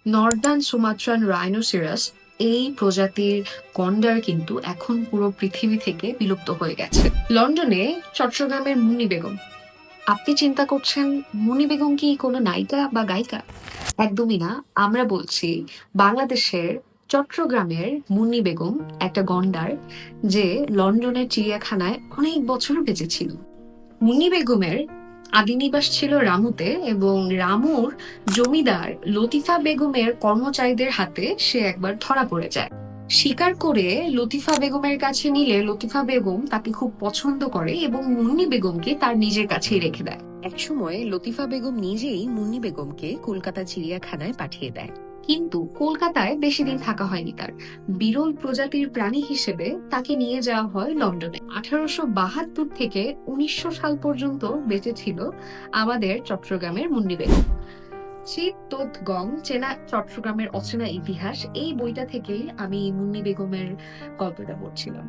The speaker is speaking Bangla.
নর্দার্ন সুমাত্রান রাইনোসেরাস এই প্রজাতির গন্ডার কিন্তু এখন পুরো পৃথিবী থেকে বিলুপ্ত হয়ে গেছে। লন্ডনে চট্টগ্রামের মুন্নি বেগম। আপনি চিন্তা করছেন মুন্নি বেগম কি কোনো নায়িকা বা গায়িকা? একদমই না। আমরা বলছি বাংলাদেশের চট্টগ্রামের মুন্নি বেগম, একটা গন্ডার যে লন্ডনের চিড়িয়াখানায় অনেক বছর বেঁচে ছিল। মুন্নি বেগমের আদি নিবাস ছিল রামুতে এবং রামুর জমিদার লতিফা বেগমের কর্মচারীদের হাতে সে একবার ধরা পড়ে যায়। শিকার করে লতিফা বেগমের কাছে নিলে লতিফা বেগম তাকে খুব পছন্দ করে এবং মুন্নি বেগমকে তার নিজের কাছেই রেখে দেয়। একসময় লতিফা বেগম নিজেই মুন্নি বেগমকে কলকাতা চিড়িয়াখানায় পাঠিয়ে দেয়। কিন্তু কলকাতায় বেশি দিন থাকা হয়নি তার। বিরল প্রজাতির প্রাণী হিসেবে তাকে নিয়ে যাওয়া হয় লন্ডনে। 1872 থেকে 1900 সাল পর্যন্ত বেঁচে ছিল আমাদের চট্টগ্রামের মুন্নি বেগম। চিত তোত গং, চেনা চট্টগ্রামের অচেনা ইতিহাস, এই বইটা থেকেই আমি মুন্নি বেগমের গল্পটা পড়ছিলাম।